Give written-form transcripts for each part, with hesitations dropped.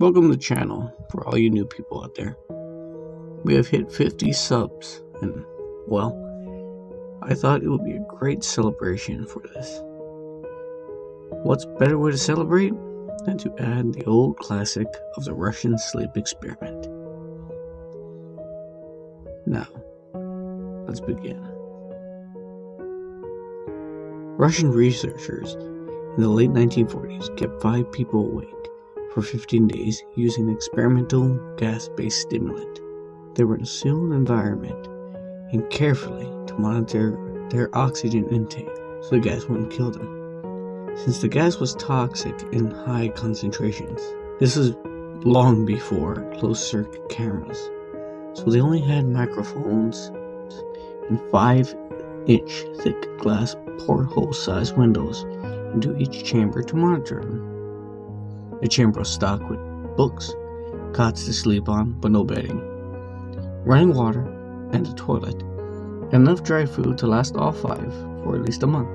Welcome to the channel for all you new people out there. We have hit 50 subs, and well, I thought it would be a great celebration for this. What's better way to celebrate than to add the old classic of the Russian sleep experiment? Now, let's begin. Russian researchers in the late 1940s kept 5 people awake for 15 days using an experimental gas-based stimulant. They were in a sealed environment and carefully to monitor their oxygen intake so the gas wouldn't kill them. Since the gas was toxic in high concentrations, this was long before closed-circuit cameras, so they only had microphones and 5-inch thick glass porthole-sized windows into each chamber to monitor them. The chamber was stocked with books, cots to sleep on, but no bedding, running water, and a toilet, and enough dry food to last all 5 for at least a month.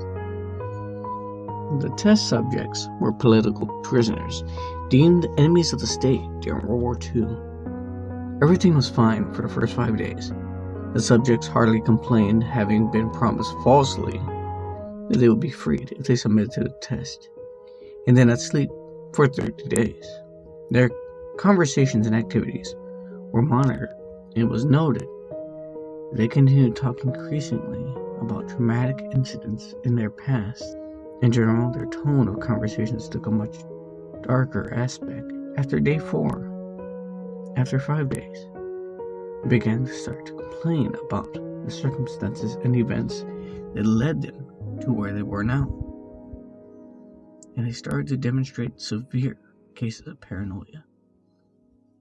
The test subjects were political prisoners, deemed enemies of the state during World War II. Everything was fine for the first 5 days. The subjects hardly complained, having been promised falsely that they would be freed if they submitted to the test, and then I'd sleep for 30 days. Their conversations and activities were monitored, and it was noted that they continued to talk increasingly about traumatic incidents in their past. In general, their tone of conversations took a much darker aspect. After day 4, after 5 days, they began to start to complain about the circumstances and events that led them to where they were now. And they started to demonstrate severe cases of paranoia.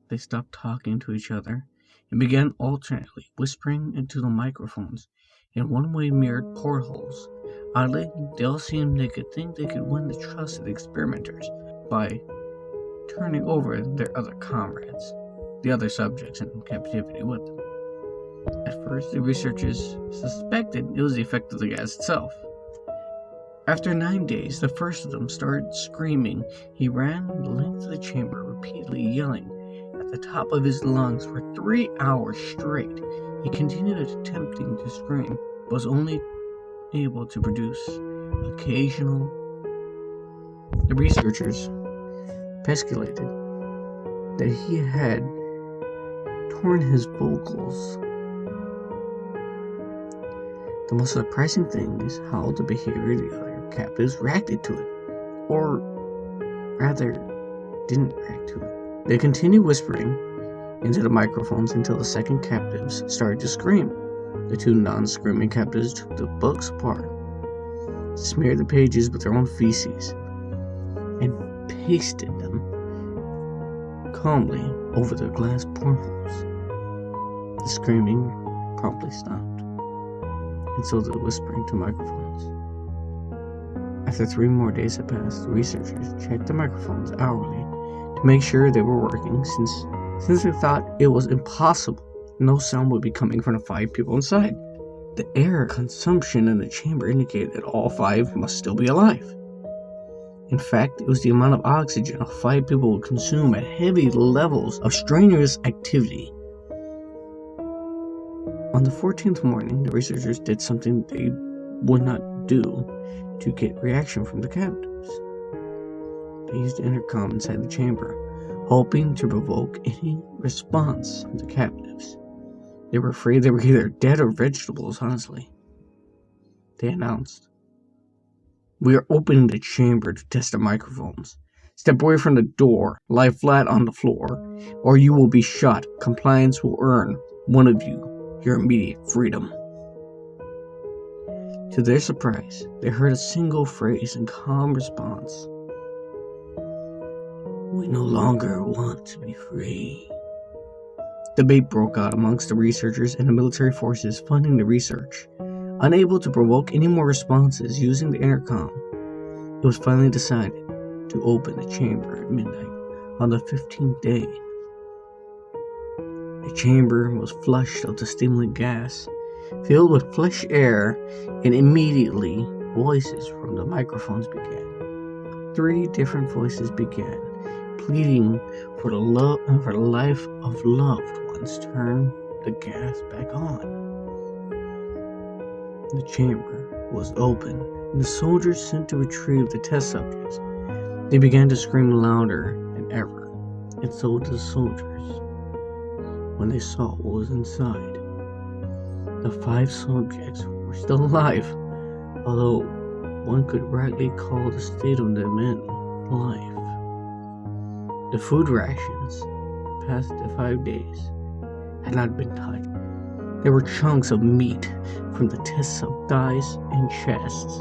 They stopped talking to each other and began alternately whispering into the microphones in one-way mirrored portholes. Oddly, they all seemed they could think they could win the trust of the experimenters by turning over their other comrades, the other subjects in captivity with them. At first, the researchers suspected it was the effect of the gas itself. After 9 days, the first of them started screaming. He ran the length of the chamber, repeatedly yelling at the top of his lungs for 3 hours straight. He continued attempting to scream, but was only able to produce occasional. The researchers speculated that he had torn his vocals. The most surprising thing is how the behavior of the other captives reacted to it, or rather, didn't react to it. They continued whispering into the microphones until the second captives started to scream. The 2 non-screaming captives took the books apart, smeared the pages with their own feces, and pasted them calmly over the glass portholes. The screaming promptly stopped, and so did the whispering to microphones. After 3 more days had passed, the researchers checked the microphones hourly to make sure they were working, since they thought it was impossible no sound would be coming from the 5 people inside. The air consumption in the chamber indicated that all 5 must still be alive. In fact, it was the amount of oxygen all 5 people would consume at heavy levels of strenuous activity. On the 14th morning, the researchers did something they would not do to get reaction from the captives. They used the intercom inside the chamber, hoping to provoke any response from the captives. They were afraid they were either dead or vegetables, honestly. They announced, "We are opening the chamber to test the microphones. Step away from the door, lie flat on the floor, or you will be shot. Compliance will earn one of you your immediate freedom." To their surprise, they heard a single phrase in calm response. "We no longer want to be free." Debate broke out amongst the researchers and the military forces funding the research. Unable to provoke any more responses using the intercom, it was finally decided to open the chamber at midnight on the 15th day. The chamber was flushed of the stimulant gas, filled with fresh air, and immediately voices from the microphones began. 3 different voices began pleading for the life of loved ones, turned the gas back on. The chamber was open, and the soldiers sent to retrieve the test subjects. They began to scream louder than ever, and so did the soldiers when they saw what was inside. The 5 subjects were still alive, although one could rightly call the state of the men life. The food rations, past the 5 days, had not been touched. There were chunks of meat from the test sub thighs and chests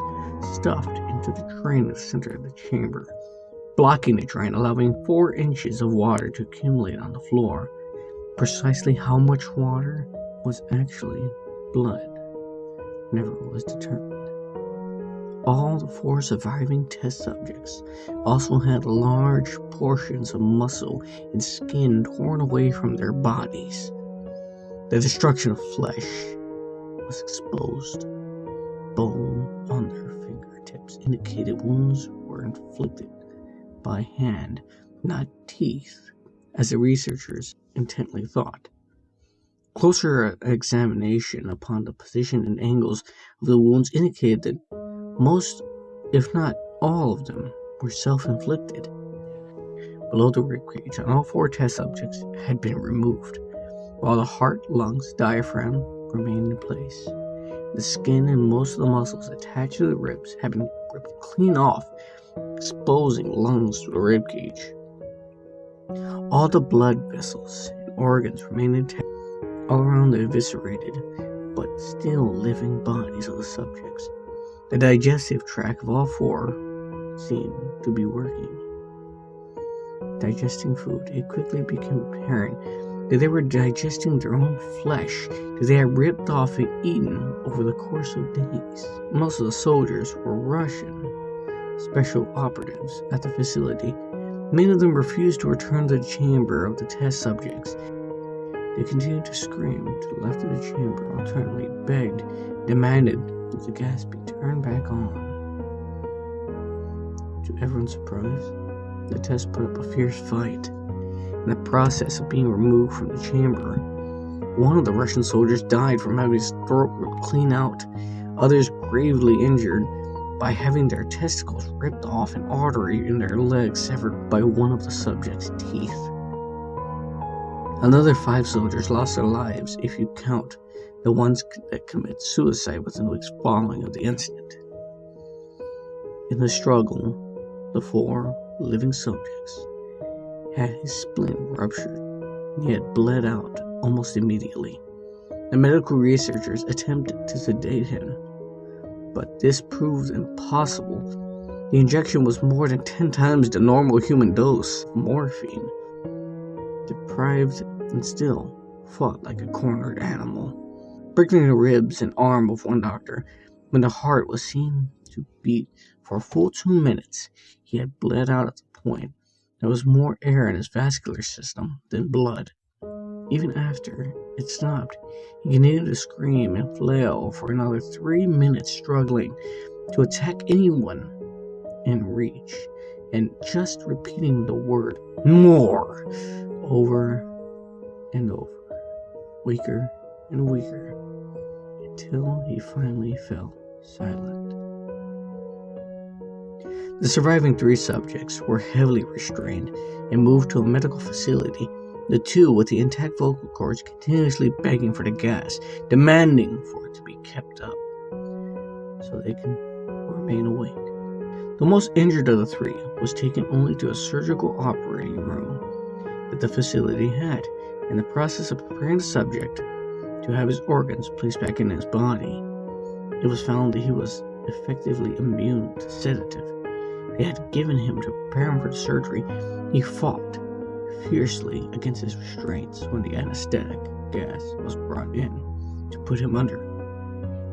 stuffed into the drain in the center of the chamber, blocking the drain, allowing 4 inches of water to accumulate on the floor. Precisely how much water was actually blood never was determined. All the 4 surviving test subjects also had large portions of muscle and skin torn away from their bodies. The destruction of flesh was exposed. Bone on their fingertips indicated wounds were inflicted by hand, not teeth, as the researchers intently thought. Closer examination upon the position and angles of the wounds indicated that most, if not all of them, were self-inflicted. Below the ribcage on all 4 test subjects had been removed, while the heart, lungs, diaphragm remained in place. The skin and most of the muscles attached to the ribs had been ripped clean off, exposing lungs to the ribcage. All the blood vessels and organs remained intact all around the eviscerated but still living bodies of the subjects. The digestive tract of all 4 seemed to be working. Digesting food, it quickly became apparent that they were digesting their own flesh that they had ripped off and eaten over the course of days. Most of the soldiers were Russian special operatives at the facility. Many of them refused to return to the chamber of the test subjects. They continued to scream to the left of the chamber, alternately begged, demanded that the gas be turned back on. To everyone's surprise, the test put up a fierce fight. In the process of being removed from the chamber, one of the Russian soldiers died from having his throat ripped clean out, others gravely injured by having their testicles ripped off, an artery in their legs severed by one of the subject's teeth. Another 5 soldiers lost their lives if you count the ones that committed suicide within the weeks following of the incident. In the struggle, the 4 living subjects had his spleen ruptured, and he had bled out almost immediately. The medical researchers attempted to sedate him, but this proved impossible. The injection was more than 10 times the normal human dose of morphine. Deprived and still fought like a cornered animal, breaking the ribs and arm of one doctor. When the heart was seen to beat for a full 2 minutes, he had bled out at the point there was more air in his vascular system than blood. Even after it stopped, he continued to scream and flail for another 3 minutes, struggling to attack anyone in reach, and just repeating the word "more" over and over, weaker and weaker, until he finally fell silent. The surviving 3 subjects were heavily restrained and moved to a medical facility. The 2 with the intact vocal cords continuously begging for the gas, demanding for it to be kept up so they can remain awake. The most injured of the 3 was taken only to a surgical operating room that the facility had. In the process of preparing the subject to have his organs placed back in his body, it was found that he was effectively immune to sedative they had given him to prepare him for the surgery. He fought fiercely against his restraints when the anesthetic gas was brought in to put him under.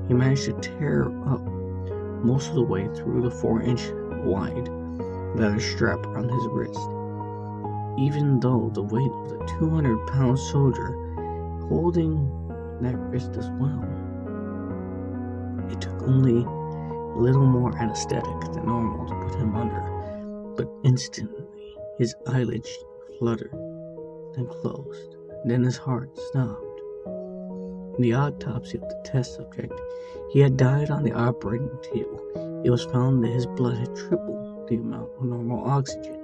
He managed to tear up most of the way through the 4-inch wide leather strap around his wrist, even though the weight of the 200-pound soldier holding that wrist as well. It took only a little more anesthetic than normal to put him under, but instantly His eyelids fluttered, then closed. Then his heart stopped. In the autopsy of the test subject, he had died on the operating table. It was found that his blood had tripled the amount of normal oxygen.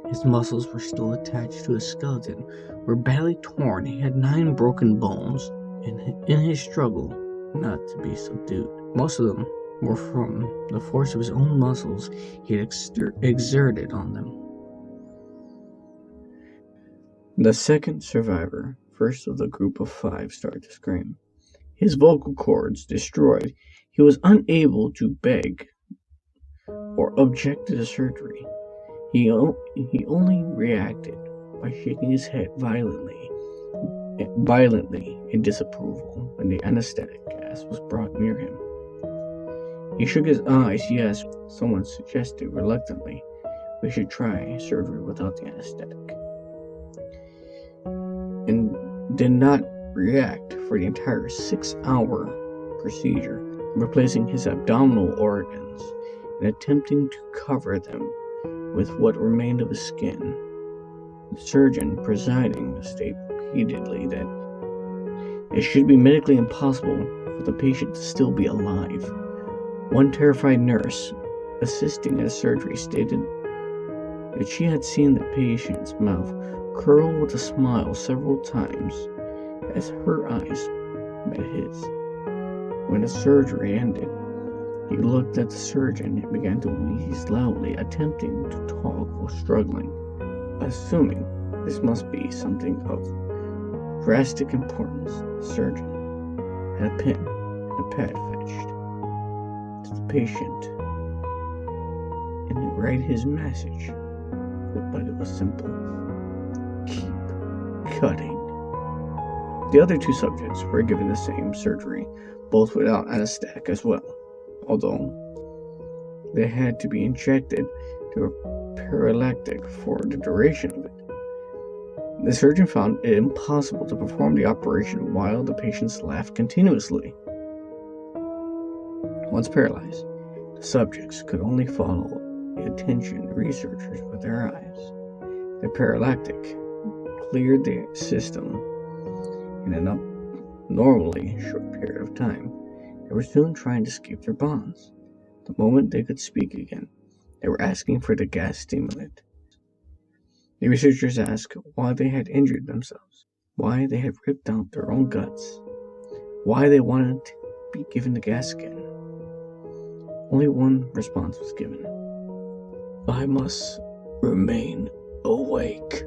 His muscles were still attached to his skeleton, were badly torn. He had 9 broken bones, and in his struggle not to be subdued, most of them were from the force of his own muscles he had exerted on them. The second survivor, first of the group of 5, started to scream. His vocal cords destroyed, he was unable to beg or object to the surgery. He only reacted by shaking his head violently in disapproval when the anesthetic gas was brought near him. He shook his eyes. Yes, someone suggested reluctantly we should try surgery without the anesthetic, and did not react for the entire 6-hour procedure, replacing his abdominal organs and attempting to cover them with what remained of his skin. The surgeon presiding stated repeatedly that it should be medically impossible for the patient to still be alive. One terrified nurse assisting at surgery stated that she had seen the patient's mouth curl with a smile several times as her eyes met his. When the surgery ended, he looked at the surgeon and began to wheeze loudly, attempting to talk while struggling, assuming this must be something of drastic importance. The surgeon had a pen and a pad fetched to the patient and to write his message, but it was simple: keep cutting. The other 2 subjects were given the same surgery, both without anesthetic as well, although they had to be injected to a paralactic for the duration of it. The surgeon found it impossible to perform the operation while the patients laughed continuously. Once paralyzed, the subjects could only follow the attention researchers with their eyes. The paralactic cleared the system in an abnormally short period of time. They were soon trying to escape their bonds. The moment they could speak again, they were asking for the gas stimulant. The researchers asked why they had injured themselves, why they had ripped out their own guts, why they wanted to be given the gas again. Only one response was given: I must remain awake.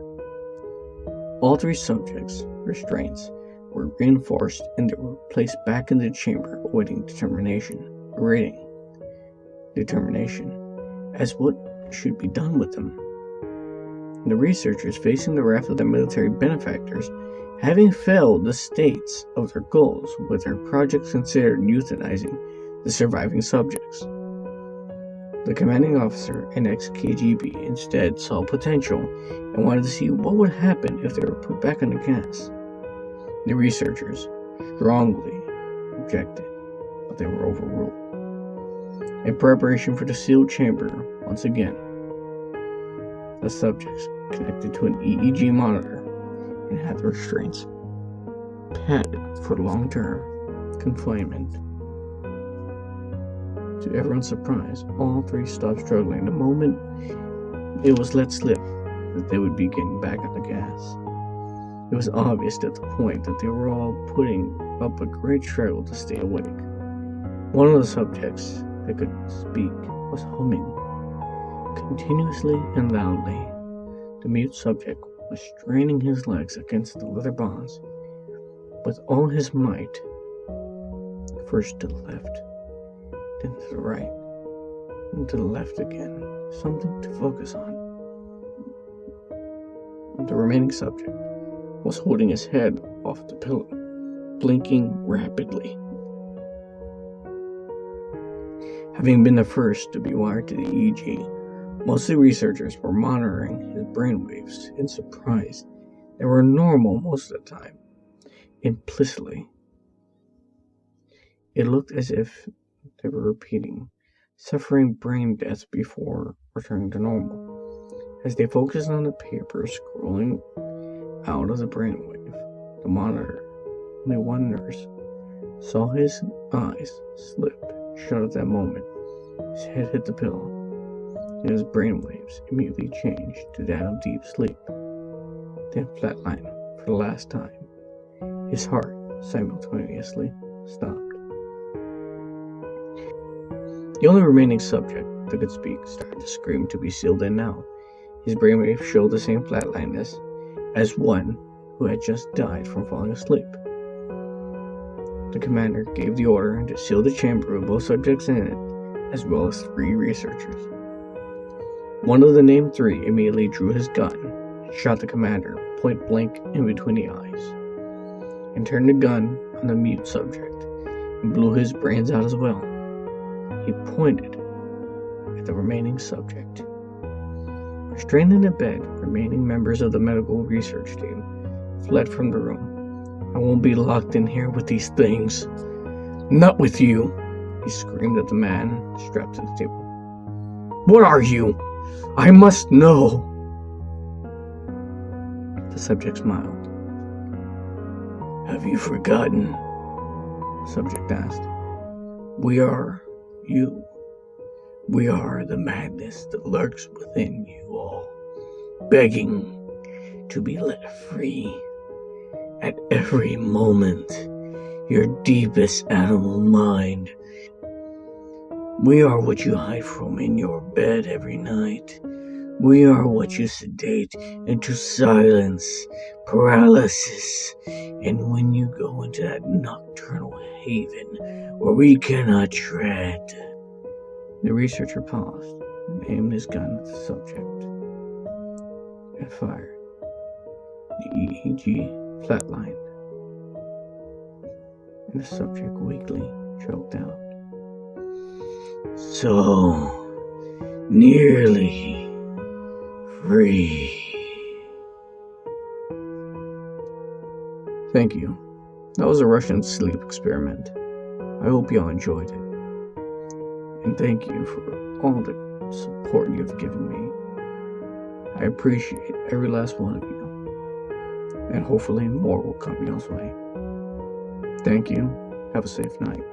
All 3 subjects' restraints were reinforced and they were placed back in the chamber awaiting determination as what should be done with them. The researchers, facing the wrath of their military benefactors, having failed the states of their goals with their projects, considered euthanizing the surviving subjects. The commanding officer and ex-KGB instead saw potential and wanted to see what would happen if they were put back on the gas. The researchers strongly objected, but they were overruled. In preparation for the sealed chamber, once again, the subjects connected to an EEG monitor and had the restraints padded for long-term confinement. To everyone's surprise, all 3 stopped struggling the moment it was let slip that they would be getting back on the gas. It was obvious at the point that they were all putting up a great struggle to stay awake. One of the subjects that could speak was humming continuously and loudly. The mute subject was straining his legs against the leather bonds with all his might, first to the left, then to the right, and to the left again, something to focus on. The remaining subject was holding his head off the pillow, blinking rapidly. Having been the first to be wired to the EEG, most of the researchers were monitoring his brainwaves in surprise. They were normal most of the time, implicitly. It looked as if they were repeating, suffering brain death before returning to normal. As they focused on the paper scrolling out of the brainwave, the monitor, only one nurse saw his eyes slip shut at that moment. His head hit the pillow, and his brainwaves immediately changed to that of deep sleep, then flatlined for the last time. His heart simultaneously stopped. The only remaining subject that could speak started to scream to be sealed in now. His brainwaves showed the same flatlinedness as one who had just died from falling asleep. The commander gave the order to seal the chamber with both subjects in it, as well as 3 researchers. One of the named 3 immediately drew his gun and shot the commander point blank in between the eyes, and turned the gun on the mute subject and blew his brains out as well. He pointed at the remaining subject. Restrained in a bed, remaining members of the medical research team fled from the room. "I won't be locked in here with these things. Not with you," he screamed at the man strapped to the table. "What are you? I must know." The subject smiled. "Have you forgotten?" The subject asked. "We are you. We are the madness that lurks within you all, begging to be let free. At every moment, your deepest animal mind. We are what you hide from in your bed every night. We are what you sedate into silence, paralysis, and when you go into that nocturnal haven where we cannot tread." The researcher paused and aimed his gun at the subject and fired. The EEG flatlined, and the subject weakly choked out. "So nearly free." Thank you. That was a Russian sleep experiment. I hope y'all enjoyed it. And thank you for all the support you've given me. I appreciate every last one of you. And hopefully more will come y'all's way. Thank you. Have a safe night.